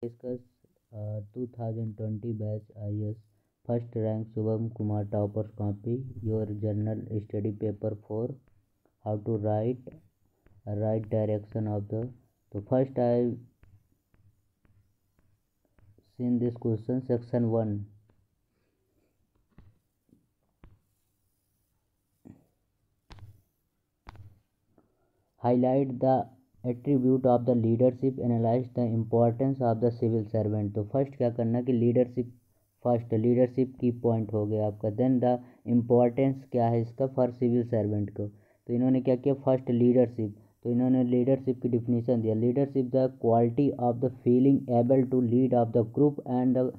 Discuss 2020 batch IS first rank Shubham Kumar toppers copy your journal study paper 4 how to write right direction of the. So first I seen this question section 1. Highlight the attribute of the leadership, analyze the importance of the civil servant. तो first क्या करना कि leadership, first leadership की point हो गया आपका। Then the importance क्या है इसका फॉर सिविल सर्वेंट को। तो इन्होंने क्या किया, फर्स्ट लीडरशिप, तो इन्होंने लीडरशिप की डिफिनीशन दिया। Leadership the quality of the feeling able to lead of the group and the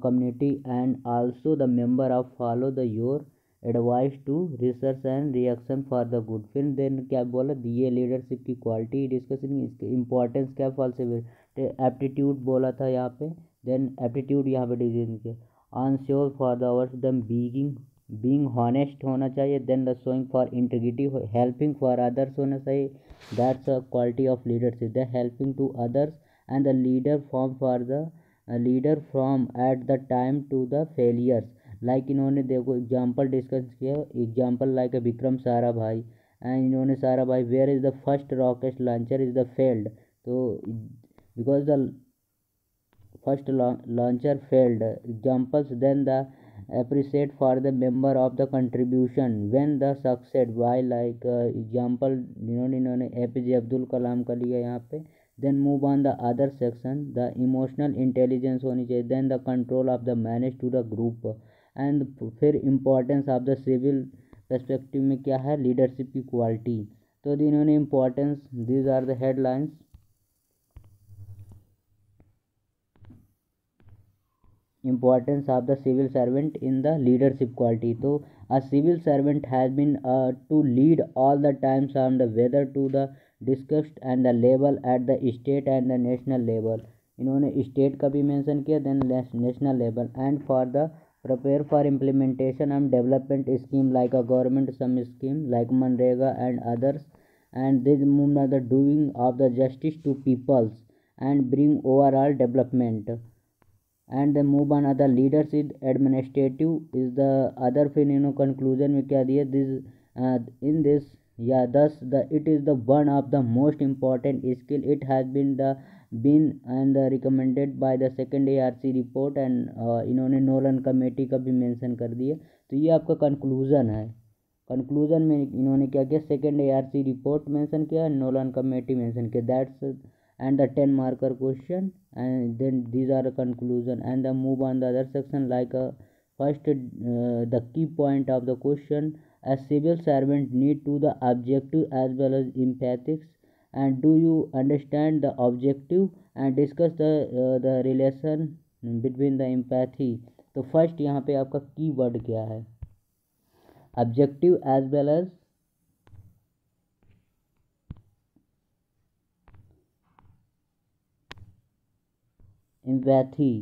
community and also the member of follow the your advice to research and reaction for the good. फिर then क्या बोला, ये leadership की quality discussion, इसकी importance क्या फॉल्सिबिलिटी, aptitude बोला था यहाँ पे। देन एप्टीट्यूड यहाँ पे डिसीजन किया, unsure for the hours, then being honest होना चाहिए। Then the showing for integrity, helping for others होना चाहिए। That's a quality of leadership, the helping to others and the leader form for the leader from at the time to the failures. Like इन्होंने देखो example discuss किया, example like Vikram Sarabhai and इन्होंने Sarabhai where is the first rocket launcher is the failed. तो because the first launcher failed examples, then the appreciate for the member of the contribution when the succeed by like example इन्होंने APJ Abdul Kalam का लिया यहाँ पे। then move on the other section, the emotional intelligence होनी चाहिए। then the control of the manage to the group and फिर importance of the civil perspective में क्या है, leadership की quality। तो इन्होंने importance, these are the headlines। Importance of the civil servant in the leadership quality। तो a civil servant has been to lead all the times on the whether to the discussed and the level at the state and the national level। इन्होंने state का भी mention किया, then national level and for the prepare for implementation and development scheme like a government some scheme like MNREGA and others, and this move the doing of the justice to peoples and bring overall development। And the move on other leadership administrative is the other. फिर इन्होंने conclusion में क्या दिया, this in this या thus the it is the one of the most important skill it has been and recommended by the second ARC report and इन्होंने Nolan committee का भी mention कर दिया। तो ये आपका कंक्लूजन है। कंक्लूजन में इन्होंने क्या किया, सेकेंड ARC रिपोर्ट मेंशन किया, नोलन कमेटी मेंशन किया, that's and the 10 marker question, and then these are a conclusion and the move on the other section like first the key point of the question, a civil servant need to the objective as well as empathics, and do you understand the objective and discuss the relation between the empathy। तो first यहाँ पे आपका key word क्या है, objective as well as empathy,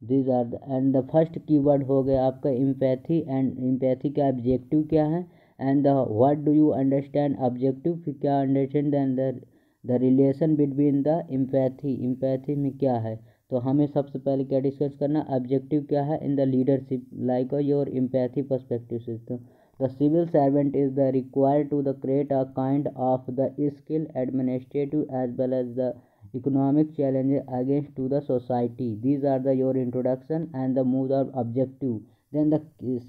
this are the and the first keyword हो गया आपका empathy, and empathy का ऑब्जेक्टिव क्या है, and the what do you understand objective, फिर क्या understand and the relation between the empathy, empathy में क्या है। तो हमें सबसे पहले क्या डिस्कस करना, ऑब्जेक्टिव क्या है in the leadership like your empathy perspective system. The civil servant is the required to the create a kind of the skill administrative as well as the economic challenges against to the society। These are the your introduction and the move of objective। Then the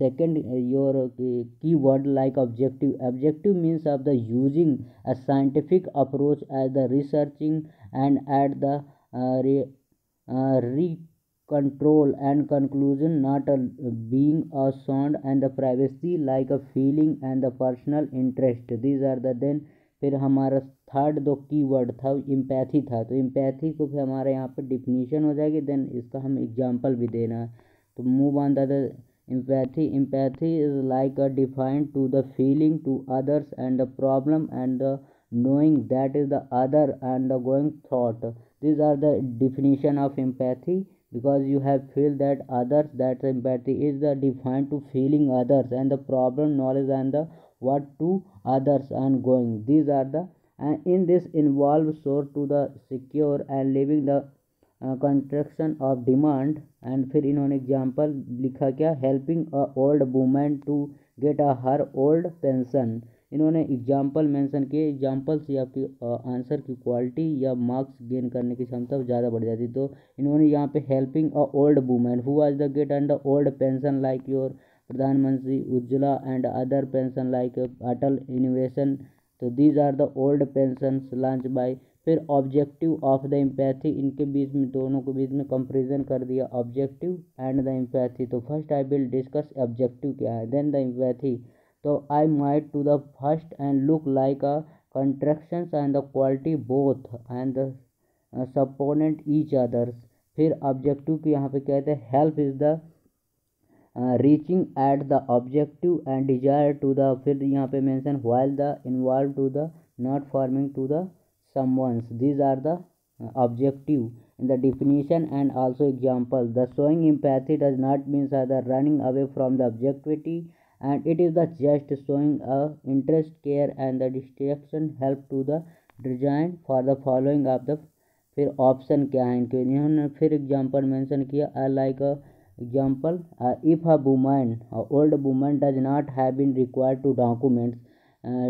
second your keyword like objective, objective means of the using a scientific approach as the researching and at the control and conclusion, not a being a sound and the privacy like a feeling and the personal interest। these are the then फिर हमारा third दो keyword था empathy था, तो empathy को फिर हमारे यहाँ पे डिफिनीशन हो जाएगी, देन इसका हम एग्जांपल भी देना है। तो move on the empathy, empathy is like a defined to the feeling to others and the problem and the knowing that is the other and the going thought। these are the definition of empathy because you have feel that others, that empathy is the defined to feeling others and the problem knowledge and the what to others and going, these are the and in this involves source to the secure and living the construction of demand. And फिर इन्होंने example लिखा क्या, helping a old women to get a her old pension. इन्होंने example mention किए, example से आपकी answer की quality या मार्क्स गेन करने की क्षमता ज़्यादा बढ़ जाती। तो इन्होंने यहाँ पे helping a old women who was the gate and old pension like your Pradhanmantri Ujjwala and other pension like Atal innovation. तो these are the old pension launch by. फिर ऑब्जेक्टिव ऑफ द एम्पैथी, इनके बीच में दोनों के बीच में कंपैरिजन कर दिया ऑब्जेक्टिव एंड द एम्पैथी। तो first I will discuss objective क्या है, देन द एम्पैथी। तो I might to the first and look like a contractions and the quality both and the component each others. फिर objective की यहाँ पे कहते हैं help is the reaching at the objective and desire to the, फिर यहाँ पे mention while the involve to the not forming to the someone's. These are the objective in the definition and also example. The showing empathy does not mean the running away from the objectivity, and it is the just showing a interest, care and the distraction help to the design for the following of the। फिर option क्या है इनके, इन्होंने फिर example mention किया I like a example, if a woman old woman does not have been required to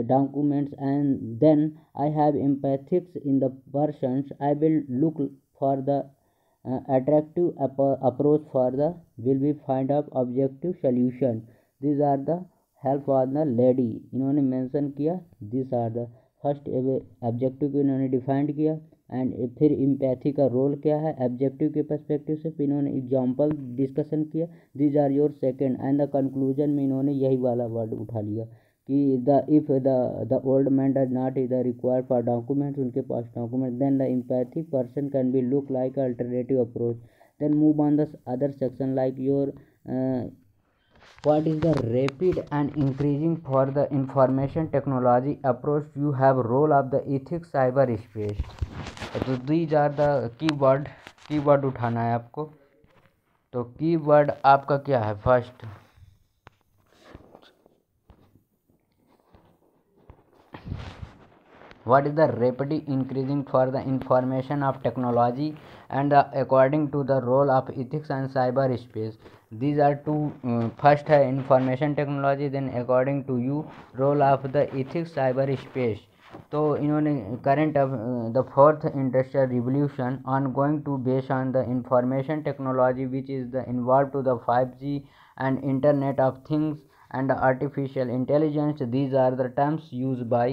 documents and then I have empathics in the persons, I will look for the attractive approach for the will be find up objective solution। these are the help for the lady, इन्होंने mention किया। these are the first objective को इन्होंने defined किया and फिर empathy का role क्या है objective के पर्सपेक्टिव से, फिर इन्होंने एग्जांपल डिस्कशन किया। These are your second and the conclusion में इन्होंने यही वाला वर्ड उठा लिया कि the if the old man does not is the required for documents, उनके पास document, then the empathic person can be look like alternative approach. Then move on the other section like your what is the rapid and increasing for the information technology approach, you have role of the ethics cyber space। तो these are the keyword उठाना है आपको। तो keyword आपका क्या है, first what is the rapidly increasing for the information of technology and according to the role of ethics and cyber space। these are two first है information technology, then according to you role of the ethics cyber space। तो इन्होंने current of the fourth industrial revolution ongoing to based on the information technology which is the involved to the 5G and internet of things and artificial intelligence। these are the terms used by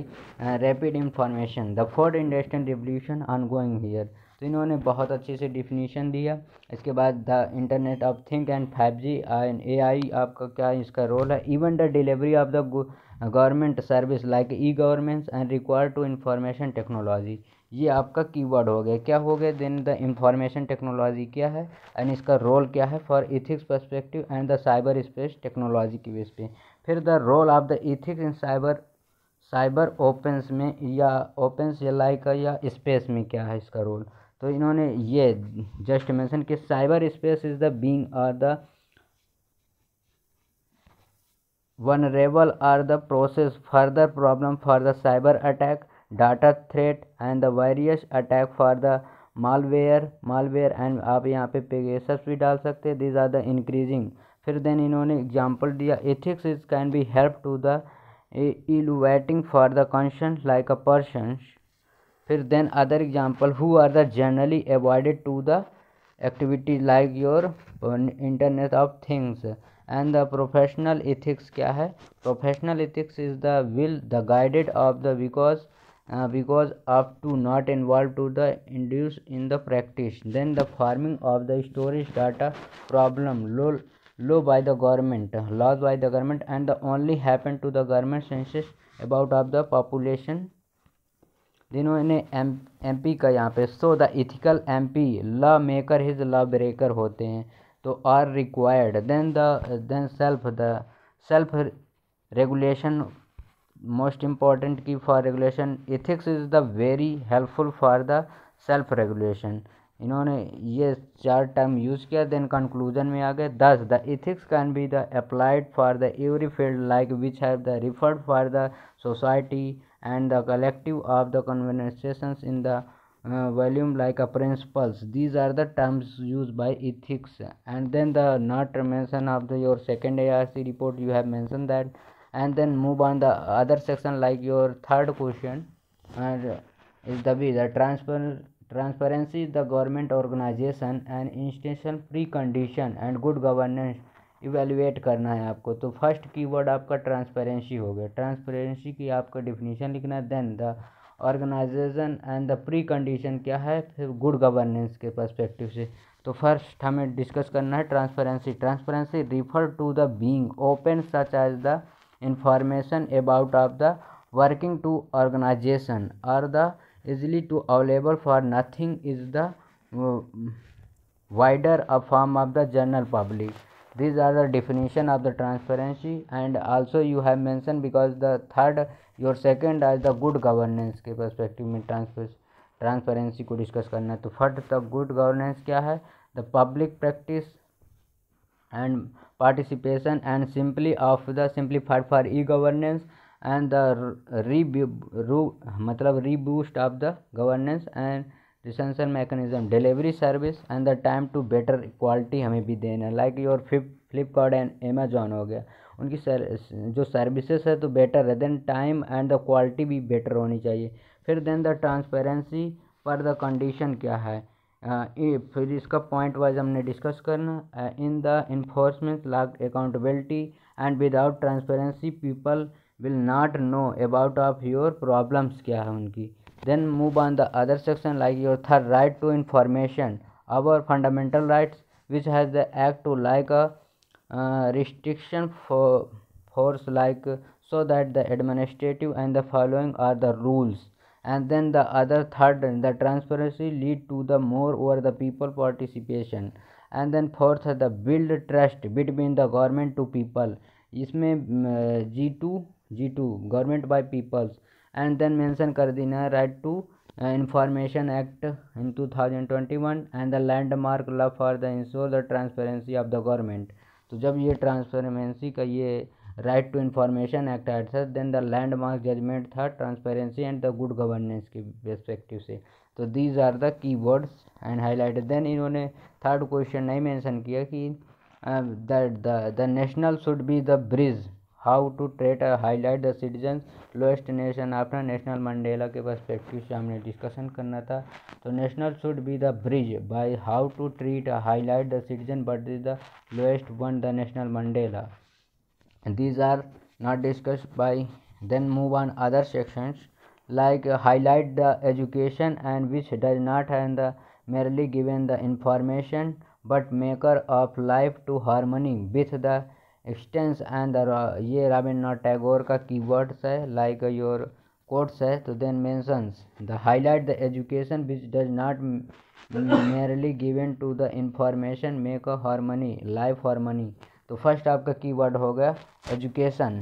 rapid information the fourth industrial revolution ongoing here। तो इन्होंने बहुत अच्छे से definition दिया। इसके बाद the internet of thing and 5G and AI आपका क्या इसका रोल है, even the delivery of the government service like e governments and require to information technology. ये आपका कीवर्ड हो गया, क्या हो गया, देन द इंफॉर्मेशन टेक्नोलॉजी क्या है एंड इसका रोल क्या है for ethics perspective and the cyber space technology की बेस पे। फिर the role of the ethics in cyber opens में या ओपन्स या लाइक या स्पेस में क्या है इसका रोल। तो इन्होंने ये जस्ट मेंशन कि cyber space is the being और the vulnerable are the process further problem for the cyber attack, data threat and the various attack for the malware and आप यहाँ पे पेगासस भी डाल सकते हैं। these are the increasing। फिर then इन्होंने एग्जांपल दिया ethics is can be help to the evaluating for the concern like a person। फिर then other example who are the generally avoided to the activity like your internet of things and the professional ethics क्या है, professional ethics is the will the guided of the because of to not involve to the induce in the practice। then the farming of the storage data problem law by the government laws by the government and the only happen to the government census about of the population। जिन्होंने MP का यहाँ पे so the ethical MP law maker his law breaker होते हैं। तो are required then self regulation most important की for regulation. Ethics is the very helpful for the self regulation. इन्होंने ये 4 टर्म यूज़ किया। देन कंक्लूजन में आ गए। Thus the ethics can be the applied for the every field like which have the referred for the society and the collective of the conversations in the volume like a principles. These are the terms used by ethics. And then the not mention of the your second ARC report, you have mentioned that. And then move on the other section like your third question, and is the transparency, the government organization and institutional precondition and good governance evaluate करना है आपको। तो first keyword आपका transparency हो गया। Transparency की आपका definition लिखना है। Then the organization and the precondition क्या है फिर गुड गवर्नेंस के पर्सपेक्टिव से। तो फर्स्ट हमें डिस्कस करना है transparency. Transparency refer to the being open such as the information about of the working to organization or the easily to available for nothing is the wider a form of the general public. These are the definition of the transparency, and also you have mentioned because the third your second as the good governance के perspective में transparency को discuss करना है। तो first the good governance क्या है, the public practice and participation and simply of the simplified for e-governance and the मतलब reboost of the governance and recension mechanism delivery service and the time to better quality हमें भी देना like your Flipkart and Amazon हो गया। उनकी जो services है तो बेटर है, then time and the quality भी बेटर होनी चाहिए। फिर देन द ट्रांसपेरेंसी पर द कंडीशन क्या है, फिर इसका पॉइंट वाइज हमने डिस्कस करना। In the enforcement lock accountability and without transparency people will not know about of your problems क्या है उनकी। Then move on the other section like your third right to information our fundamental rights which has the act to like a restriction for force like so that the administrative and the following are the rules. And then the other third the transparency lead to the more over the people participation. And then fourth the build trust between the government to people, इसमें G2 government by peoples। and then mention कर देना right to information act in 2021 and the landmark law for the ensure the transparency of the government। तो जब ये transparency का ये right to information act आया था देन द लैंडमार्क जजमेंट था transparency and the good governance के perspective से। तो these are the key words and highlighted. Then इन्होंने थर्ड क्वेश्चन नहीं मेंशन किया कि the national should be the bridge how to treat highlight the citizen lowest nation after Nelson Mandela के perspective से हमने डिस्कशन करना था। तो national should be the bridge by how to treat highlight the citizen but is the lowest one the national Mandela. these are not discussed by। then move on other sections like highlight the education and which does not have the merely given the information but maker of life to harmony with the extents and the ये रविन्द्रनाथ टैगोर का keywords है like your quotes है। तो then mentions the highlight the education which does not merely given to the information make a harmony life harmony। तो first आपका keyword हो गया education.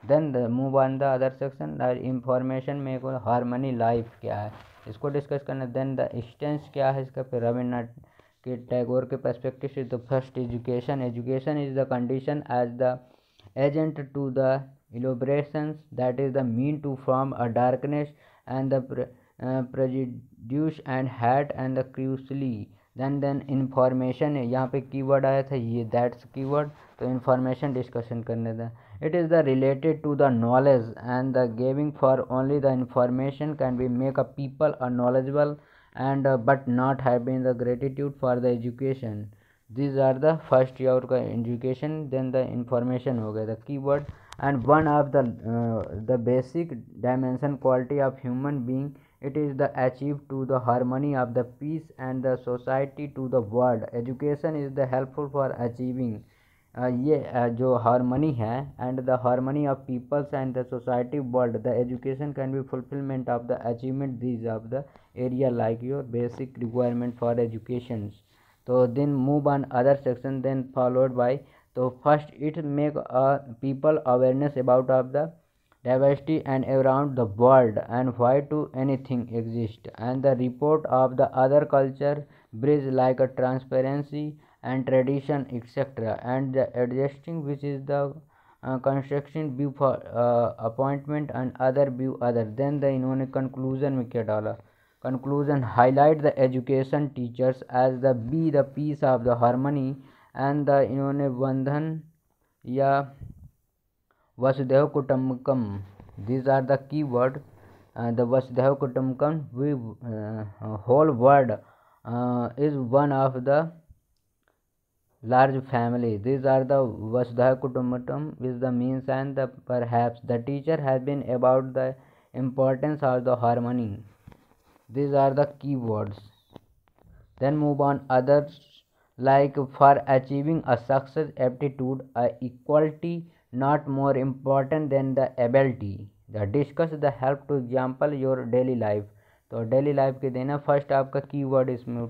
Then move on the other section information में को harmony life क्या है इसको discuss करना। देन द एक्सटेंस क्या है इसका फिर रविन्द्रनाथ के टैगोर के पर्सपेक्टिव से। तो first education is the condition as the agent to the elaborations that is the mean to form a darkness and the prejudice and hat and the crucially। then information है यहाँ पे कीवर्ड आया था ये that's keyword. तो information discussion करने था। It is the related to the knowledge and the giving for only the information can be make a people a knowledgeable and but not having the gratitude for the education. these are the first your का education. Then the information हो गया the keyword and one of the basic dimension quality of human being it is the achieved to the harmony of the peace and the society to the world। education is the helpful for achieving ये जो harmony है and the harmony of peoples and the society world। the education can be fulfillment of the achievement these of the area like your basic requirement for education। तो then move on other section then followed by। तो first it make people awareness about of the diversity and around the world and why to anything exist and the report of the other culture bridge like a transparency and tradition etc and the adjusting which is the construction view for appointment and other view other. Then the इन्होंने conclusion में क्या डाला, conclusion highlight the education teachers as the be the peace of the harmony and the इन्होंने बंधन या वसुधैव कुटुंबकम, these are the key word. The Vasudhaiva Kutumbakam, we whole world is one of the large family. These are the Vasudhaiva Kutumbakam is the means, and the perhaps the teacher has been about the importance of the harmony. These are the key words. Then move on others, like for achieving a success aptitude a equality not more important than the ability. The discuss the help to example your daily life. तो daily life के देना first आपका keyword, इसमें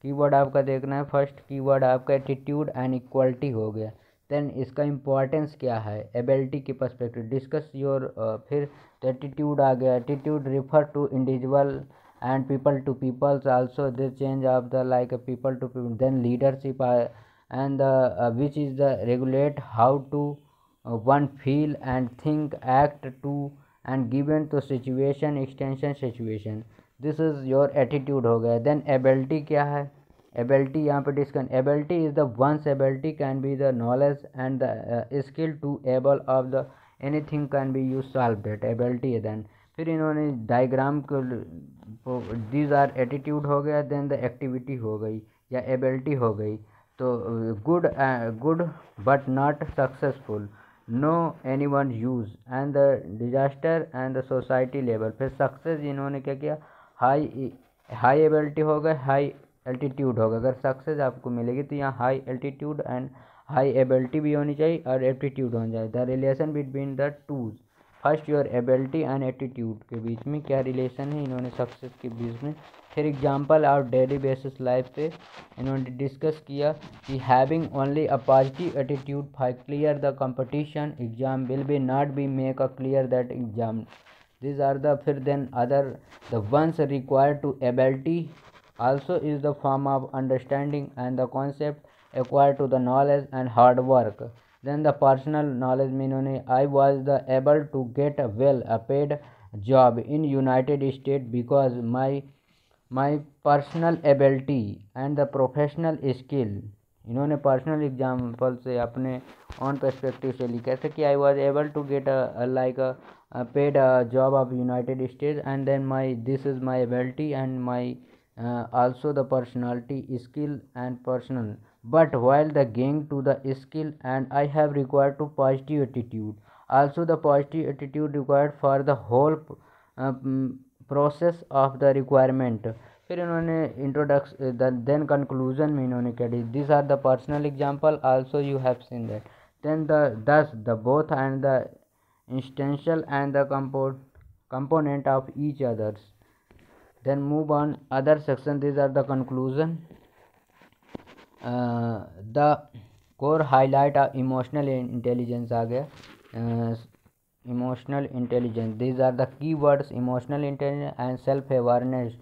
keyword आपका देखना है। First keyword आपका attitude and equality हो गया। देन इसका इम्पोर्टेंस क्या है एबिलिटी के पर्सपेक्टिव, डिस्कस योर, फिर तो एटीट्यूड आ गया। Attitude refer to individual and people to peoples also, the change of the like people to people. Then leadership and which is the regulate how to one feel and think act to and given to situation extension situation. This is your attitude हो गया। then ability क्या है, ability यहाँ पे discuss, ability is the one's ability can be the knowledge and the skill to able of the anything can be you solve that ability है। then फिर इन्होंने diagram को दीज आर एटीट्यूड हो गया। देन द एक्टिविटी हो गई या ability हो गई। तो good good but not successful, no any one use and the disaster and the society level. फिर सक्सेस इन्होंने क्या किया, हाई एबिलिटी हो गया, हाई एल्टीट्यूड होगा। अगर सक्सेस आपको मिलेगी तो यहाँ high altitude and high ability भी होनी चाहिए और एप्टीट्यूड होना चाहिए। The relation between the twos, first your ability and attitude के बीच में क्या रिलेशन है इन्होंने सक्सेस के बीच में। फिर एग्जांपल और डेली बेसिस लाइफ पे इन्होंने डिस्कस किया कि having only a positive attitude for clear the competition exam will be not be make a clear that exam. This are the फिर then other the ones required to ability also is the form of understanding and the concept acquired to the knowledge and hard work. Then the personal knowledge meaning I was the able to get a well paid job in United States because my personal ability and the professional skill। इन्होंने personal example से अपने own perspective से लिखा था कि I was able to get like paid job of United States and then my this is my ability and my also the personality skill and personal, but while the gain to the skill and I have required to positive attitude, also the positive attitude required for the whole process of the requirement। फिर इन्होंने introduction then conclusion में इन्होंने क्या दी, this are the personal example also you have seen that. Then the thus the both and the instantial and the component of each others। then move on other section, these are the conclusion। the core highlight of emotional intelligence आ गया। emotional intelligence, these are the keywords emotional intelligence and self awareness।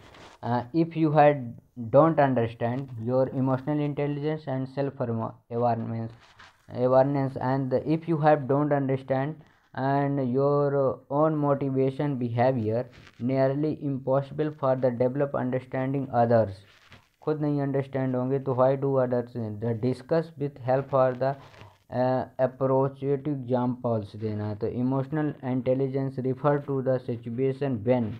if you had don't understand your emotional intelligence and self awareness and if you have don't understand and your own motivation behavior nearly impossible for the develop understanding others। खुद नहीं understand होंगे तो why do others the discuss with help for the appropriate examples देना है। तो emotional intelligence refer to the situation when,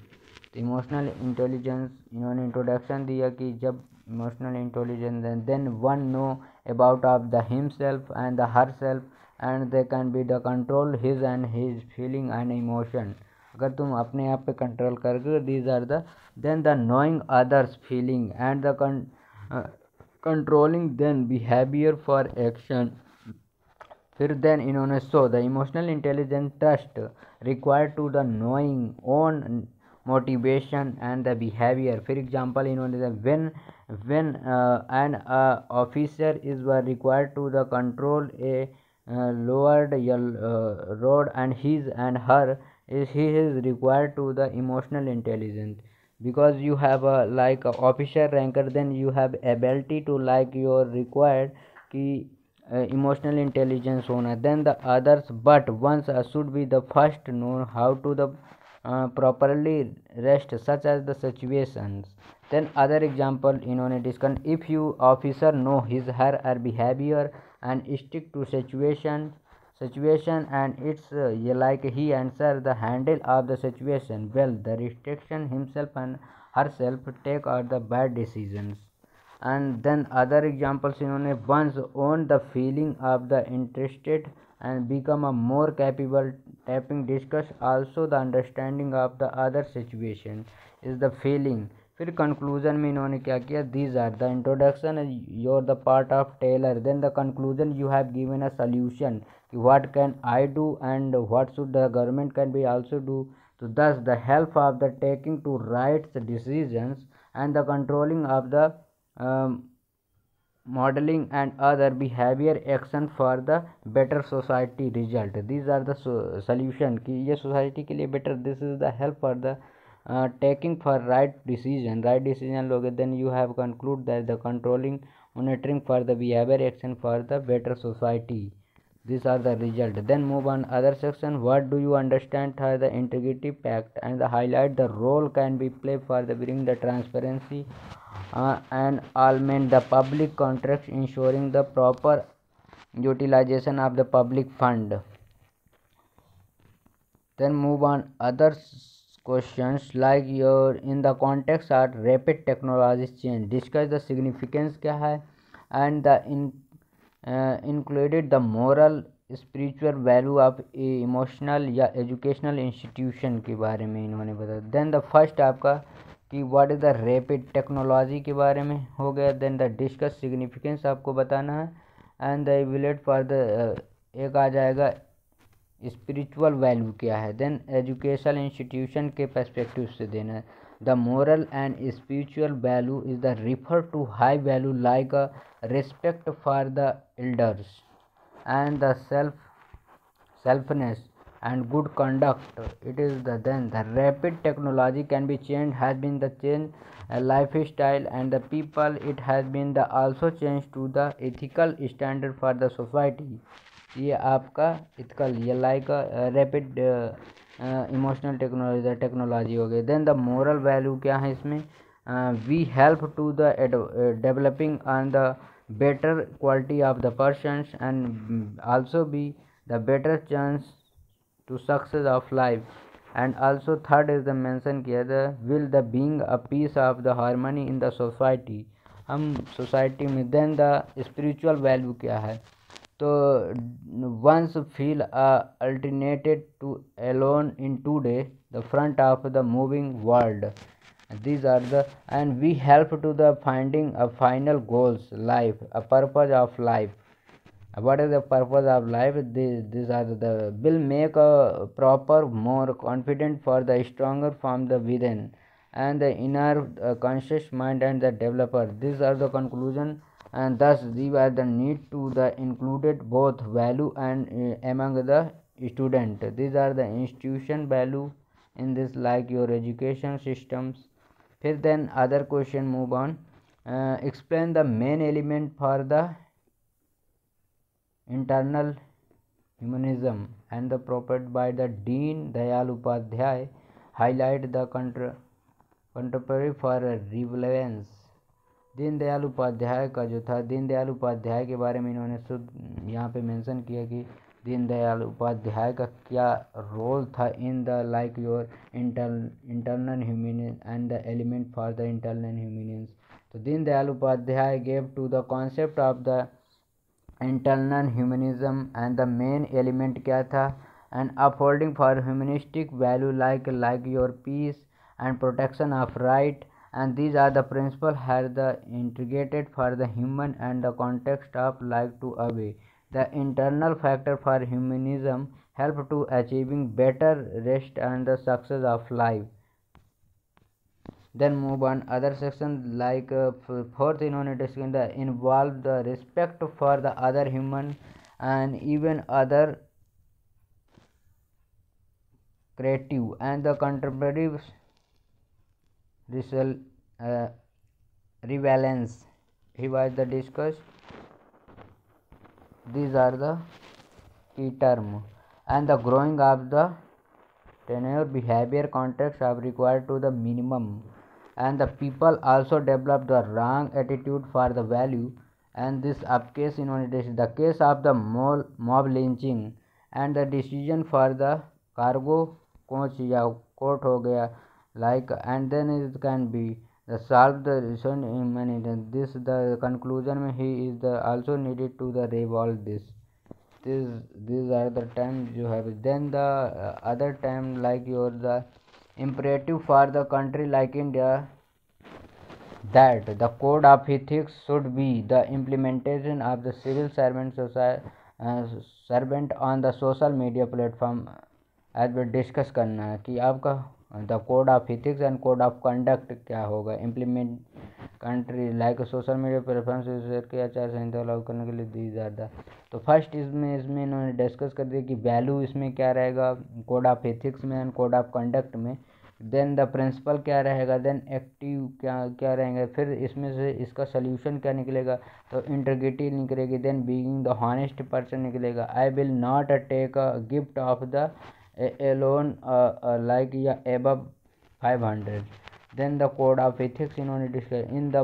emotional intelligence इन्होंने introduction दिया कि जब emotional intelligence then one know about of the himself and the herself and they can be the control his and his feeling and emotion. अगर तुम अपने आप पे control करके these are the then the knowing others feeling and the controlling then behaviour for action. फिर then इन्होंने so the emotional intelligence trust required to the knowing own motivation and the behaviour. फिर example इन्होंने when an officer is required to the control a lowered road and his and her he is required to the emotional intelligence because you have a like a officer ranker, then you have ability to like your required कि emotional intelligence होना, then the others, but ones should be the first know how to the properly rest such as the situations. then other example इन्होंने discuss, if you officer know his her behavior and stick to situation and it's like he answer the handle of the situation well, the restriction himself and herself take are the bad decisions. and then other examples इन्होंने once own the feeling of the interested and become a more capable tapping discuss also the understanding of the other situation is the feeling. फिर conclusion में इन्होंने क्या किया, these are the introduction your the part of tailor, then the conclusion you have given a solution कि what can I do and what should the government can be also do. तो thus the help of the taking to rights decisions and the controlling of the modeling and other behavior action for the better society result. These are the solution कि ये society के लिए better, this is the help for the taking for right decision लोगे, then you have conclude that the controlling monitoring for the behavior action for the better society. These are the result. Then move on other section, what do you understand are the integrity pact and the highlight the role can be played for the bring the transparency and augment the public contracts ensuring the proper utilization of the public fund. Then move on other questions like your in the context of rapid technology change discuss the significance क्या है and the included the moral spiritual value of emotional या educational institution के बारे में इन्होंने बताया. then the first आपका कि what is the rapid technology के बारे में हो गया. देन द डिस्कस सिग्निफिकेंस आपको बताना है and the evaluate for the एक आ जाएगा स्पिरिचुअल वैल्यू क्या है. देन एजुकेशन इंस्टीट्यूशन के पर्सपेक्टिव से देना है. The moral and spiritual value is the refer to high value like a respect for the elders and the selfness and good conduct. It is then the rapid technology can be changed has been the change lifestyle and the people, it has been the also changed to the ethical standard for the society. ये आपका ethical ये like rapid emotional technology हो गई. Then the moral value क्या है इसमें, we help to the developing on the better quality of the persons and also be the better chance to success of life. and also third is the mention किया the will the being a piece of the harmony in the society, हम society में. then the spiritual value क्या है, तो once feel alternated to alone in today the front of the moving world. These are the and we help to the finding a final goals life a purpose of life. What is the purpose of life, these are the will make a proper more confident for the stronger from the within and the inner conscious mind and the developer. These are the conclusion and thus these are the need to the included both value and among the student. These are the institution value in this like your education systems. फिर then other question move on, explain the main element for the internal humanism and the propped by the Deen Dayal Upadhyay, highlight the contemporary for relevance. Deendayal Upadhyay का जो था, दीनदयाल उपाध्याय के बारे में इन्होंने शुद्ध यहाँ पे मेंशन किया कि दीनदयाल उपाध्याय का क्या रोल था in the like your internal humanism and the element for the internal humanism. तो Deendayal Upadhyay gave to the concept of the internal humanism and the main element क्या था and upholding for humanistic value like your peace and protection of right, and these are the principles have the integrated for the human and the context of like to away. The internal factor for humanism help to achieving better rest and the success of life. Then move on other section like fourth इन्होंने discuss the involve the respect for the other human and even other creative and the contemporary revalence. He was the discuss These are the key term. And the growing of the tenure behavior contracts are required to the minimum, and the people also develop the wrong attitude for the value. And this up case in the case of the mob lynching and the decision for the cargo coach या court हो गया like, and then it can be the solve the reason in many this the conclusion में he is the also needed to the revolve this. These are the times you have. Then the other time like your the imperative for the country like India, that the code of ethics should be the implementation of the civil servant society servant on the social media platform. आज भी discuss करना है कि आपका the code of ethics and code of conduct क्या होगा implement country like social media platform से के आचार संहिता लागू करने के लिए दी जाता। तो फर्स्ट इसमें इन्होंने डिस्कस कर दिया कि वैल्यू इसमें क्या रहेगा कोड ऑफ एथिक्स में एंड कोड ऑफ कंडक्ट में। देन द प्रिंसिपल क्या रहेगा, देन एक्टिव क्या क्या रहेंगे, फिर इसमें से इसका सोल्यूशन क्या निकलेगा, तो इंटीग्रिटी निकलेगी। Then being the honest person निकलेगा। I will not take a gift of the alone like या above 500। Then the code of ethics इन्होंने discuss in the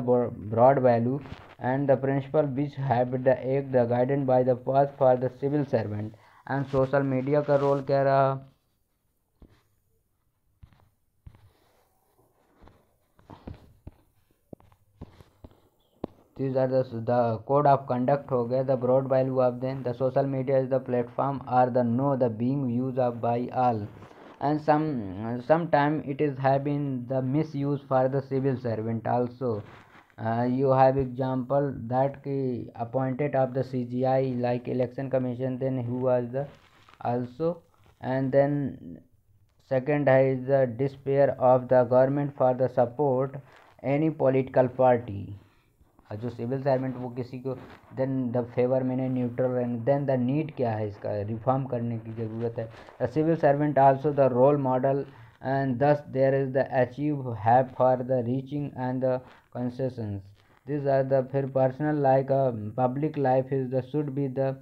broad value and the principle which have the एक the guided by the path for the civil servant. And social media का role क्या रहा, these are the code of conduct हो गया, the broad value of them, the social media is the platform or the know the being used of by all, and sometime it is having the misuse for the civil servant also. You have example that ki appointed of the CGI like election commission, then who was the also, and then second is the despair of the government for the support any political party। जो civil servant वो किसी को then the favour में नहीं neutral रहने। Then the need क्या है, इसका रिफॉर्म करने की ज़रूरत है। The civil servant also the role model and thus there is the achieve have for the reaching and the concessions. This are the फिर personal like public life is the should be the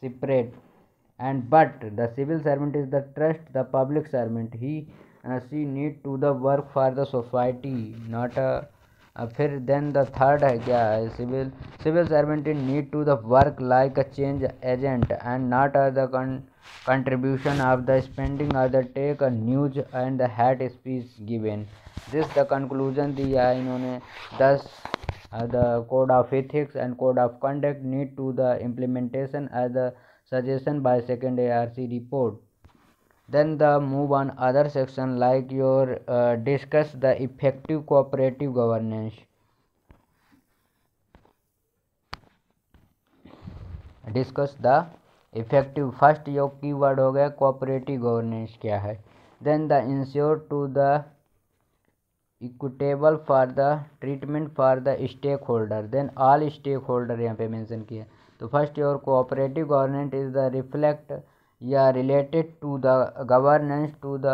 separate, and but the civil servant is the trust the public servant, he she need to the work for the society not a फिर then the third है क्या है, civil servant in need to the work like a change agent and not the contribution of the spending of the take a news and the had speech given. This the conclusion दिया है इन्होंने। 10 the code of ethics and code of conduct need to the implementation as the suggestion by second ARC report। then the move on other section like your discuss the effective cooperative governance। Discuss the effective, first यो keyword हो गया cooperative governance क्या है। Then the ensure to the equitable for the treatment for the stakeholder, then all stakeholder यहाँ पे mention किया। तो first your cooperative governance is the reflect या related to the governance to the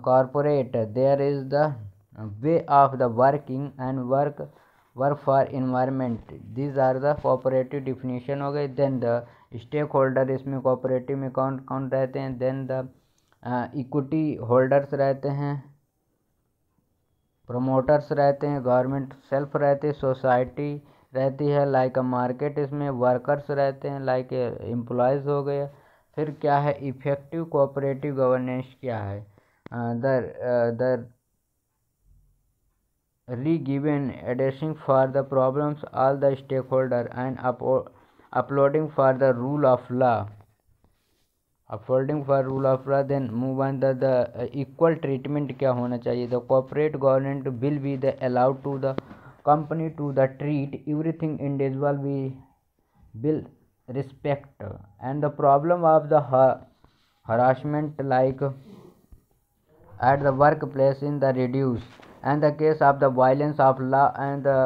corporate, there is the way of the working and work for environment. These are the cooperative definition हो गए। Then the stake holder, इसमें cooperative में कौन कौन रहते हैं, then the equity holders रहते हैं, प्रोमोटर्स रहते हैं, गवर्नमेंट सेल्फ रहते हैं, सोसाइटी रहती है लाइक अ मार्केट, इसमें वर्कर्स रहते हैं लाइक एम्प्लॉयज़ हो गए। फिर क्या है इफेक्टिव कोऑपरेटिव गवर्नेंस क्या है, the re-given addressing for the problems all the stakeholder and uploading for the rule of law, upholding for rule of law। then move on the equal treatment क्या होना चाहिए, the corporate government will be the allowed to the company to the treat everything individual we will respect, and the problem of the harassment like at the workplace in the reduce, and the case of the violence of law and the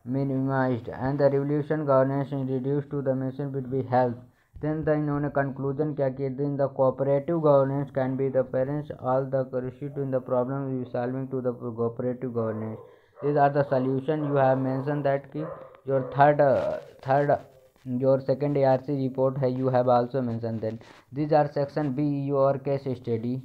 minimized, and the revolution governance is reduced to the mission will be health। then the इन्होंने conclusion क्या किया, then the cooperative governance can be the parents all the crucial in the problem we solving to the cooperative governance। these are the solution you have mentioned that ki your third your second ARC report है, you have also mentioned. Then these are section B, your case study.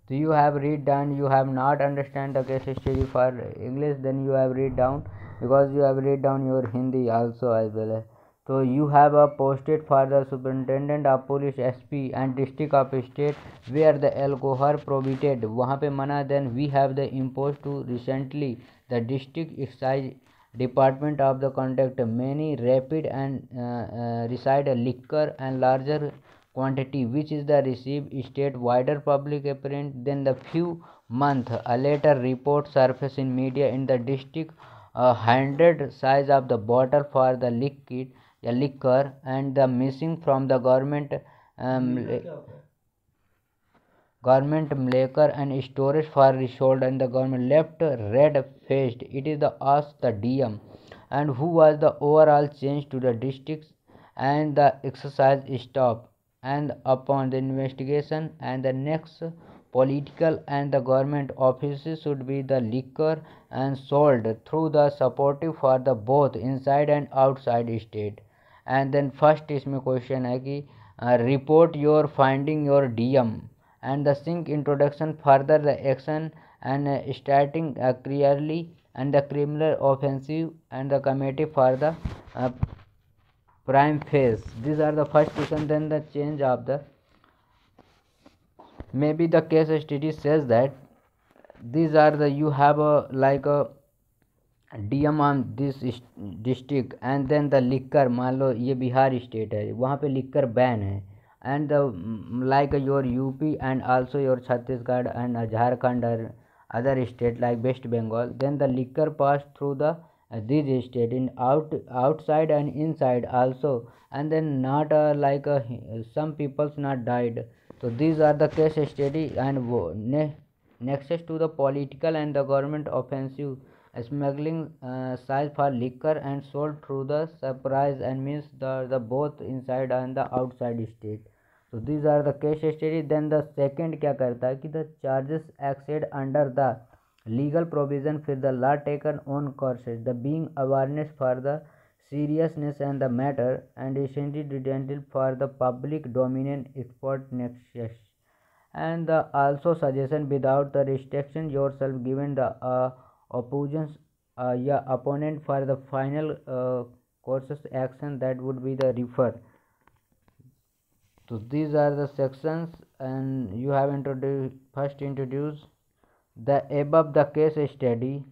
So you have read down, you have not understand the case study for English, then you have read down, because you have read down your Hindi also as well. So you have a posted for the superintendent of police, SP and district of state where the alcohol prohibited, वहाँ पे मना. Then we have the imposed to recently the district excise department of the conduct many rapid and reside liquor and larger quantity which is the receive state wider public apparent. Then the few month a later report surface in media in the district 100 size of the bottle for the liquor and the missing from the government liquor and storage for resold, and the government left red faced. It is the asked the DM and who was the overall change to the districts and the exercise stop, and upon the investigation and the next political and the government offices should be the liquor and sold through the supportive for the both inside and outside state. And then first इसमें question है कि report your finding your DM and the sync introduction further the action and starting clearly and the criminal offensive and the committee for the prime phase. These are the first question. Then the change of the maybe the case study says that these are the you have a like a DM on this district and then the liquor, मान लो ये Bihar state है, वहाँ पे liquor ban है, and the like your UP and also your Chhattisgarh and Jharkhand or other state like West Bengal, then the liquor passed through the these state in outside and inside also, and then not some people's not died. So these are the case study. And next to the political and the government offensive smuggling size for liquor and sold through the surprise and means the both inside and the outside state. So these are the case study. Then the second क्या करता है कि the charges acted under the legal provision for the law taken on courses, the being awareness for the seriousness and the matter and essentially detailed for the public dominant export nexus, and the also suggestion without the restriction yourself given the opposition opponent for the final courses action that would be the refer. So these are the sections, and you have introduced the above the case study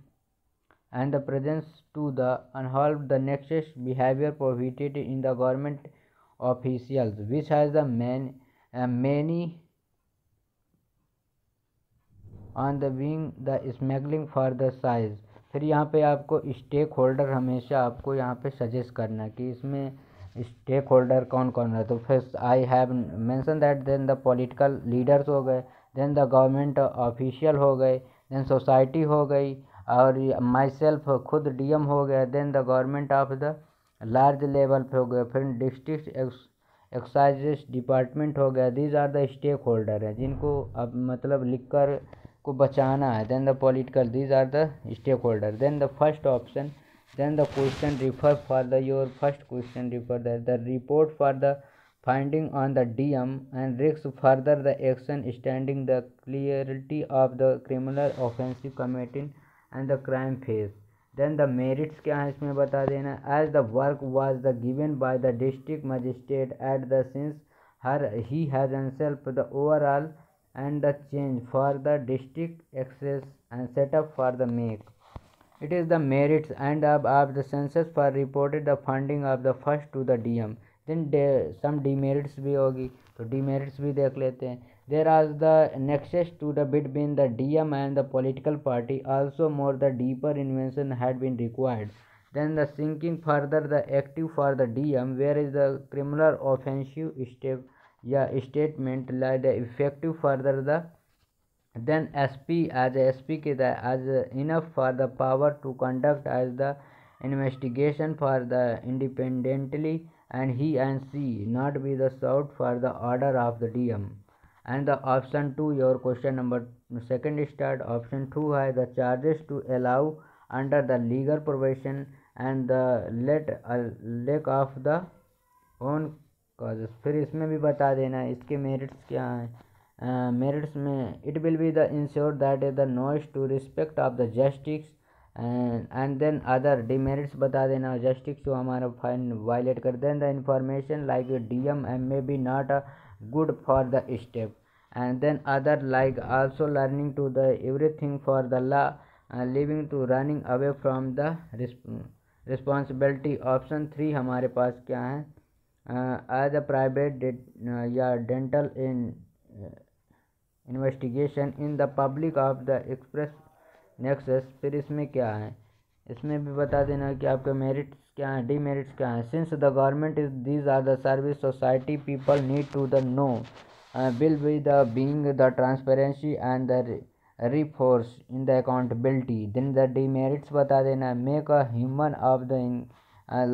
and the presence to the unsolved the nexus behavior prohibited in the government officials which has the many on the wing the smuggling for the size. फिर यहाँ पे आपको stake holder हमेशा आपको यहाँ पे suggest करना कि इसमें स्टेक होल्डर कौन कौन है. तो first I have mention that, then the political leaders हो गए, देन द गवर्नमेंट ऑफिशियल हो गए, देन सोसाइटी हो गई, और माई सेल्फ खुद DM हो गया, then the government of the large level पे हो गया, फिर डिस्ट्रिक्ट एक्साइज डिपार्टमेंट हो गया. These are the stakeholder हैं जिनको अब मतलब लिखकर को बचाना है. Then the political, these are the stakeholder. Then the first option, then the question refer for the your first question refer that the report for the finding on the DM and risks further the action standing the clarity of the criminal offensive committed and the crime phase. Then the merits क्या है इसमें बता देना. as the work was the given by the district magistrate at the since her he has himself the overall and the change for the district access and setup for the make. It is the merits and of the census for reported the funding of the first to the DM. Then some demerits भी होगी, तो demerits भी देख लेते हैं. There are the nexus to the between the DM and the political party. Also more the deeper invention had been required. Then the sinking further the active for the DM, where is the criminal offensive step statement like the effective further the then SP as a SP as enough for the power to conduct as the investigation for the independently, and he and she not be the sought for the order of the DM. And the option 2 your question number second start option 2 है the charges to allow under the legal provision and the lake of the own causes. फिर इसमें भी बता देना है इसके merits क्या हैं। मेरिट्स में it will be the ensure that is the noise to respect of the justice and then other demerits बता देना जस्टिस जो हमारा फाइन वायलेट कर then the information like DM M may be not a good for the step and then other like also learning to the everything for the law living to running away from the responsibility. Option 3 हमारे पास क्या है, as a private या dental in investigation in the public of the express nexus. फिर इसमें क्या है, इसमें भी बता देना कि आपके मेरिट्स क्या हैं, डीमेरिट्स क्या हैं। Since the government is these are the service society people need to the know will be the being the transparency and the reinforce in the accountability. Then the demerits बता देना, make a human of the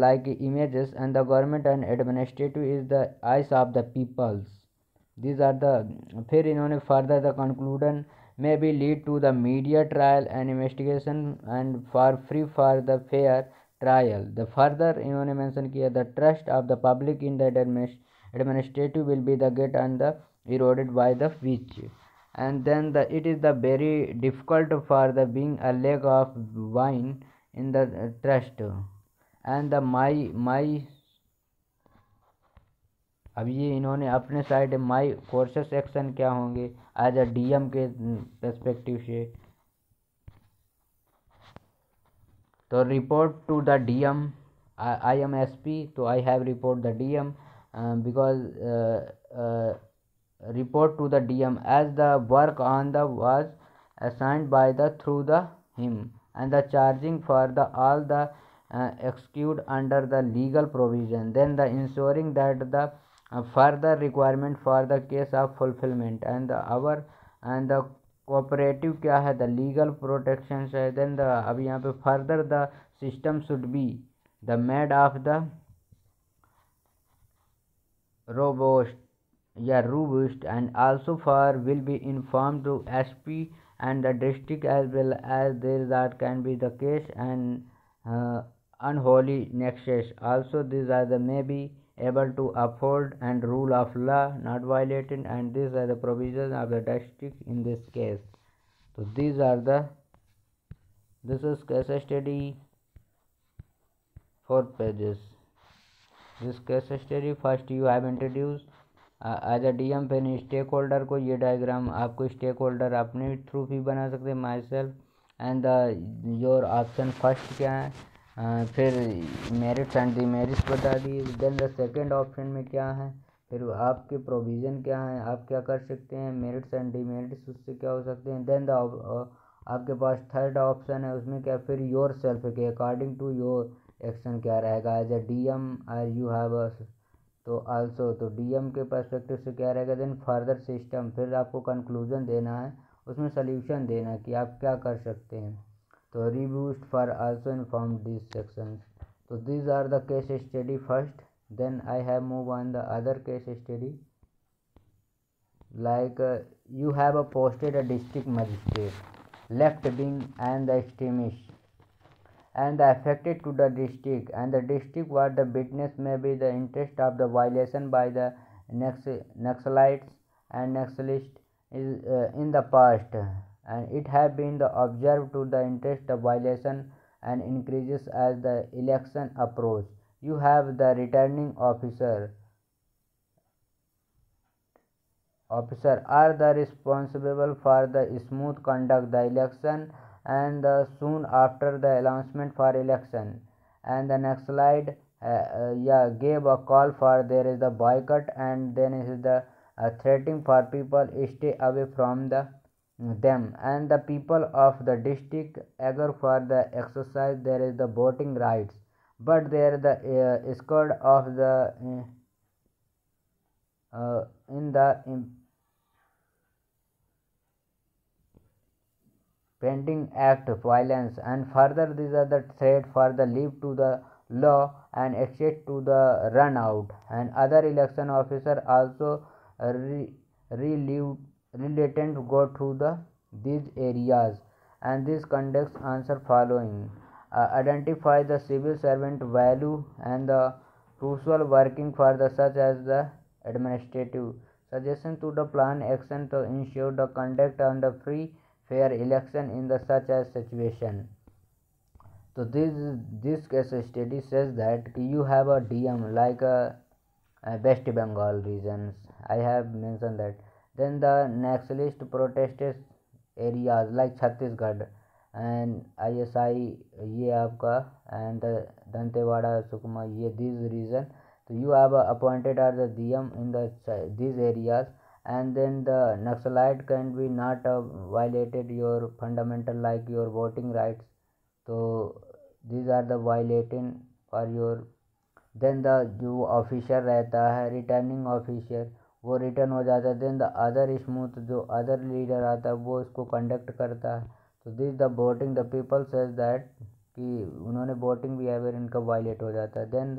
like images and the government and administrative is the eyes of the peoples. These are the फिर इन्होंने further the conclusion may be lead to the media trial and investigation and for free for the fair trial. The further इन्होंने mention किया the trust of the public in the administrative will be the get and the eroded by the which and then the it is the very difficult for the being a leg of wine in the trust and the my अब ये इन्होंने अपने side माई courses action क्या होंगे as a DM के perspective से। तो report to the DM, I am S P, तो I have report the DM because report to the DM as the work on the was assigned by the through the him and the charging for the all the execute under the legal provision, then the ensuring that the further requirement for the case of fulfillment and the our and the cooperative क्या है the legal protections है। then the अब यहाँ पे further the system should be the made of the robust robust and also for will be informed to SP and the district as well as there that can be the case and unholy nexus. Also these are the may be able to uphold and rule of law not violated and these are the provisions of the district in this case. So these are the this is case study 4 pages. This case study first you have introduced as a DM. फिर stakeholder को ये diagram आपको stake holder अपने through भी बना सकते हैं my self and the your option first क्या है। फिर मेरिट्स एंड डीमेरिट्स बता दिए। देन द सेकंड ऑप्शन में क्या है, फिर आपके प्रोविज़न क्या है, आप क्या कर सकते हैं, मेरिट्स एंड डीमेरिट्स उससे क्या हो सकते हैं। देन द आपके पास थर्ड ऑप्शन है उसमें क्या, फिर योर सेल्फ के अकॉर्डिंग टू योर एक्शन क्या रहेगा एज अ डीएम और यू हैव अ तो आल्सो तो डीएम के पर्सपेक्टिव से क्या रहेगा। देन फर्दर सिस्टम, फिर आपको कंक्लूजन देना है उसमें सल्यूशन देना है कि आप क्या कर सकते हैं। तो reviews for also inform this sections. तो these are the case study first, then I have move on the other case study like you have posted a district magistrate left wing and the extremist and the affected to the district and the district what the witness may be the interest of the violation by the Naxalites and Naxalists is in the past and it have been the observed to the interest of violation and increases as the election approach. You have the returning officer are the responsible for the smooth conduct the election and soon after the announcement for election and the next slide gave a call for there is the boycott and then is the threatening for people stay away from them and the people of the district eager for the exercise there is the voting rights but there the scored of the in the pending act violence and further these are the threat for the leave to the law and access to the run out and other election officer also related go through the these areas and this conducts answer following Identify the civil servant value and the crucial working for the such as the administrative suggestion to the plan action to ensure the conduct and the free fair election in the such as situation. So this case study says that you have a DM like a West Bengal regions. I have mentioned that. Then the nationalist protest areas like Chhattisgarh and ISI ये आपका and Dantewada Sukma ये these region. So you have appointed as the DM in the these areas, and then the Naxalite can be not violated your fundamental like your voting rights. So these are the violating for your then the जो officer रहता है returning officer वो return हो जाता है then the other smooth जो other leader आता है वो इसको कंडक्ट करता है तो this the voting the people says that कि उन्होंने वोटिंग बिहेवियर इनका वायलेट हो जाता है देन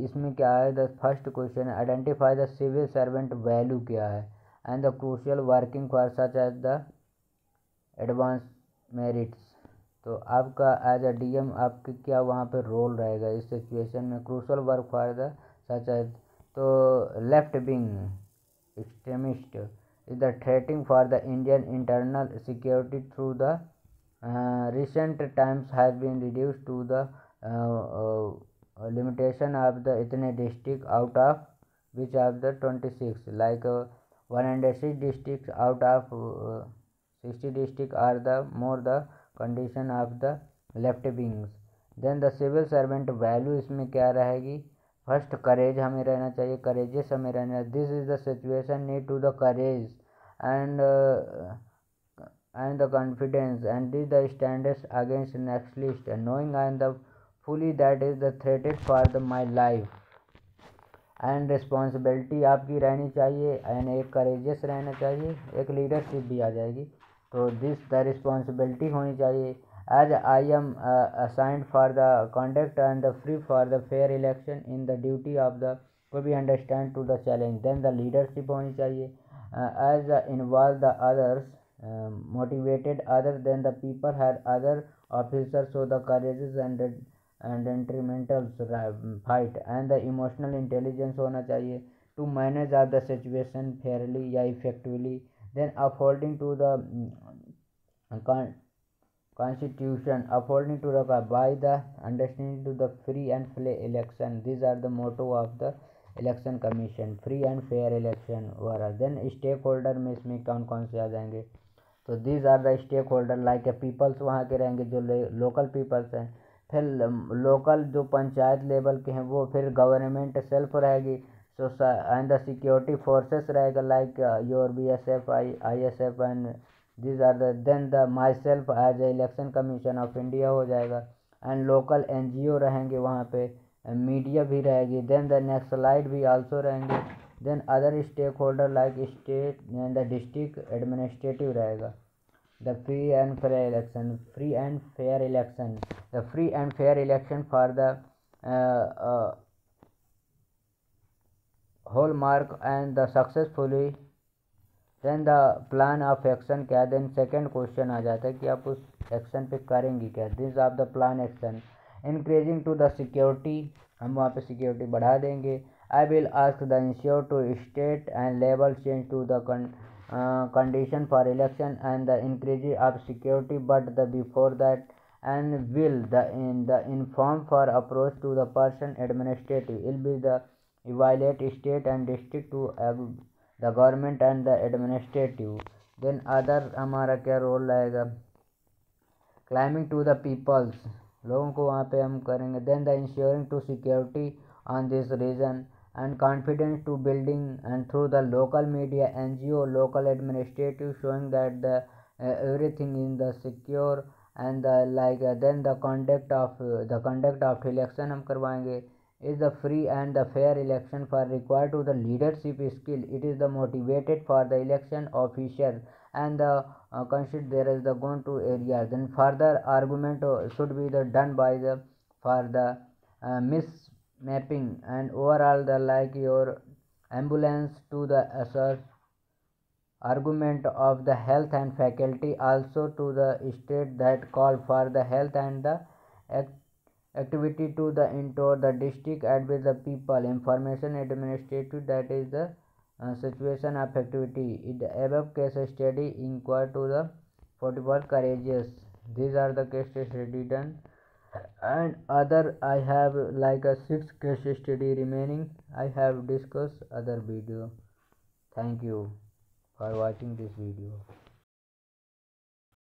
इसमें क्या है the first question identify the civil servant value क्या है and the crucial working for such as the advance merits तो आपका एज अ डीएम आपके क्या वहाँ पे रोल रहेगा इस सिचुएशन में crucial work for the such as तो left wing extremist is the threatening for the Indian internal security through the recent times has been reduce to the limitation of the इतने district out of which of the 26 like 106 district out of 60 district are the more the condition of the left wings. then the civil servant value इसमें क्या रहेगी first करेज हमें रहना चाहिए courageous हमें रहना this is the situation need to the courage and the confidence and this the standards against next list and knowing and the fully that is the threatened for the my life and responsibility आपकी रहनी चाहिए and एक courageous रहना चाहिए एक leadership भी आ जाएगी तो दिस द रिस्पॉन्सिबिलिटी होनी चाहिए as I am assigned for the conduct and the free for the fair election in the duty of the को be understand to the challenge then the leadership होनी चाहिए as involve the others motivated other then the people had other officer so the courages and इंट्रीमेंटल्स fight and the emotional intelligence होना चाहिए to manage of the situation fairly या effectively then upholding to the constitution upholding to the by the understanding to the free and fair election these are the motto of the election commission free and fair election वगैरह then stakeholder में इसमें कौन कौन से आ जाएंगे तो these are the stakeholder like a peoples वहाँ के रहेंगे जो लोकल पीपल्स हैं फिर लोकल जो पंचायत लेवल के हैं वो फिर गवर्नमेंट सेल्फ रहेगी so and the security forces रहेगा like your BSF ISF and these are the then the myself as a election commission of India हो जाएगा एंड लोकल NGO रहेंगे वहाँ पे मीडिया भी रहेगी देन द नक्सलाइट भी आल्सो रहेंगे then other stakeholder like state and the district administrative रहेगा the free and fair election the free and fair election for the whole mark and the successfully then the plan of action क्या then second question आ जाता है कि आप उस action पे करेंगी क्या this of the plan action increasing to the security हम वहाँ पे सिक्योरिटी बढ़ा देंगे I will ask the ensure to state and level change to the condition for election and the increase of security but the before that and will the inform for approach to the person administrative will be the evaluate state and district to the government and the administrative then other हमारा क्या role रहेगा climbing to the peoples लोगों को वहाँ पे हम करेंगे then the ensuring to security on this region and confidence to building and through the local media NGO local administrative showing that the everything in the secure and the like then the conduct of election हम करवाएंगे is the free and the fair election for required to the leadership skill it is the motivated for the election officer and the consider there is the going to area then further argument should be the done by the for the miss mapping and overall the like your ambulance to the assert argument of the health and faculty also to the state that called for the health and the activity to the into the district and with the people information administrative, that is the situation of activity in the above case study inquire to the 41 courageous. These are the case study done, and other I have like a 6 case study remaining. I have discussed other video. Thank you for watching this video.